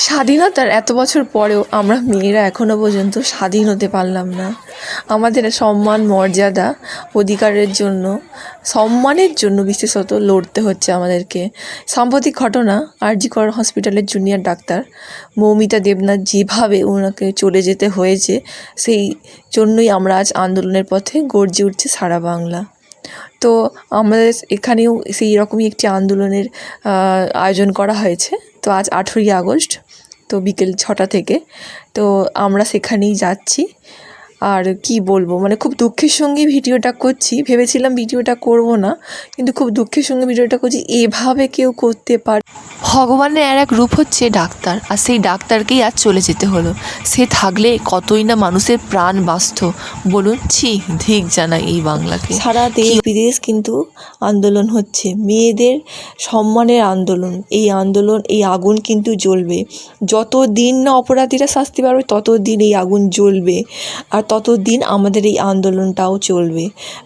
স্বাধীনতার এত বছর পরেও আমরা মেয়েরা এখনও পর্যন্ত স্বাধীন হতে পারলাম না। আমাদের সম্মান, মর্যাদা, অধিকারের জন্য, সম্মানের জন্য বিশেষত লড়তে হচ্ছে আমাদেরকে। সাম্প্রতিক ঘটনা, আর.জি. কর হসপিটালের জুনিয়র ডাক্তার মৌমিতা দেবনাথ যেভাবে ওনাকে চলে যেতে হয়েছে, সেই জন্যই আমরা আজ আন্দোলনের পথে গর্জে উঠছে সারা বাংলা। তো আমাদের এখানেও সেই রকমই একটি আন্দোলনের আয়োজন করা হয়েছে। তো আজ 8ই আগস্ট, তো বিকেল 6টা থেকে তো আমরা সেখানেই যাচ্ছি। আর কি বলবো, মানে খুব দুঃখের সঙ্গে ভিডিওটা করছি। ভেবেছিলাম ভিডিওটা করব না, কিন্তু খুব দুঃখের সঙ্গে ভিডিওটা করছি। এভাবে কেউ করতে পারে? ভগবানের আর এক রূপ হচ্ছে ডাক্তার, আর সেই ডাক্তারকেই আজ চলে যেতে হলো। সে থাকলে কতই না মানুষের প্রাণ বাঁচত বলুন। ছি, ধিক জানাই এই বাংলাকে। সারা দেশ বিদেশ কিন্তু আন্দোলন হচ্ছে, মেয়েদের সম্মানের আন্দোলন। এই আন্দোলন, এই আগুন কিন্তু জ্বলবে। যত দিন না অপরাধীরা শাস্তি পাবে, তত দিন এই আগুন জ্বলবে, আর তত দিন আমাদের এই আন্দোলনটাও চলবে।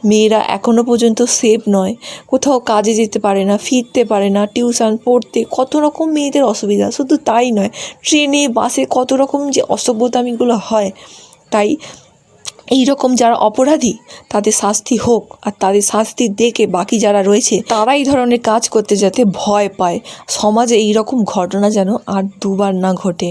মেয়েরা এখনও পর্যন্ত সেফ নয়, কোথাও কাজে যেতে পারে না, ফিরতে পারে না, টিউশন পড়তে, কত রকম মেয়েদের অসুবিধা। শুধু তাই নয়, ট্রেনে বাসে কত রকম যে অসভ্যতামিগুলো হয়। তাই এই রকম যারা অপরাধী তাদের শাস্তি হোক, আর তাদের শাস্তি দেখে বাকি যারা রয়েছে তারা এই ধরনের কাজ করতে যাতে ভয় পায়। সমাজে এই রকম ঘটনা যেন আর দুবার না ঘটে।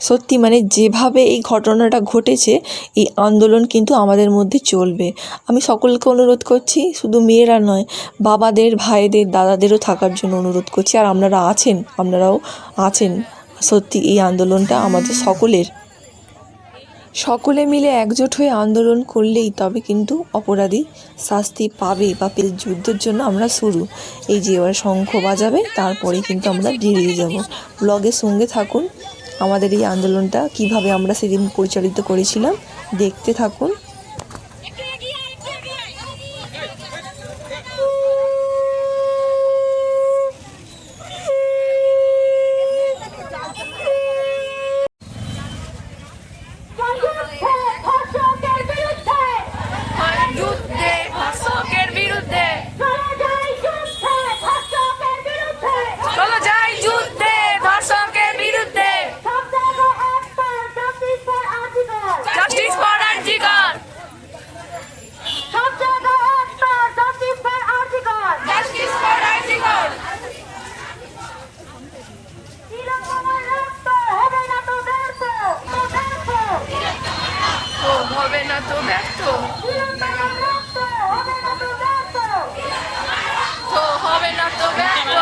সত্যি মানে যেভাবে এই ঘটনাটা ঘটেছে, এই আন্দোলন কিন্তু আমাদের মধ্যে চলবে। আমি সকলকে অনুরোধ করছি, শুধু মেয়েরা নয়, বাবাদের, ভাইদের, দাদাদেরও থাকার জন্য অনুরোধ করছি। আর আপনারাও আছেন। সত্যি এই আন্দোলনটা আমাদের সকলের। সকলে মিলে একজোট হয়ে আন্দোলন করলেই তবে কিন্তু অপরাধী শাস্তি পাবে, বা যুদ্ধের জন্য আমরা শুরু। এই যে এবার শঙ্খ বাজাবে, তারপরে কিন্তু আমরা বেরিয়ে যাব। ব্লগের সঙ্গে থাকুন, আমাদের এই আন্দোলনটা কিভাবে আমরা সেদিন পরিচালিত করেছিলাম দেখতে থাকুন। হবে না তো ব্যর্থ, তো হবে না তো ব্যর্থ।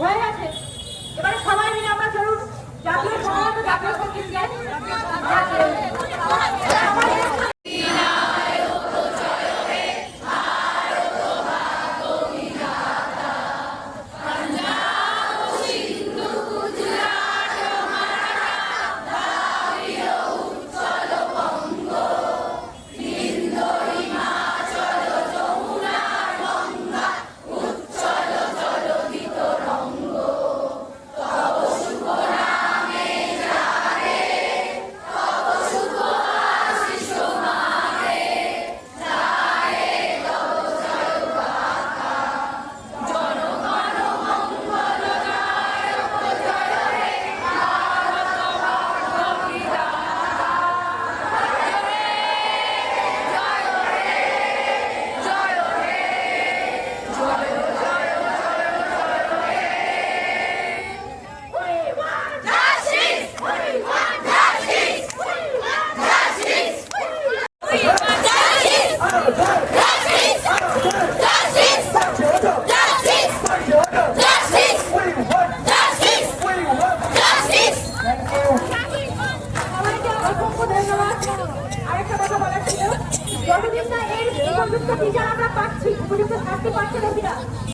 হয়ে গেছে, এবারে সবাই মিলে আমরা চলুন জাতীয় সংহত জাতীয় সঙ্গীত গাই।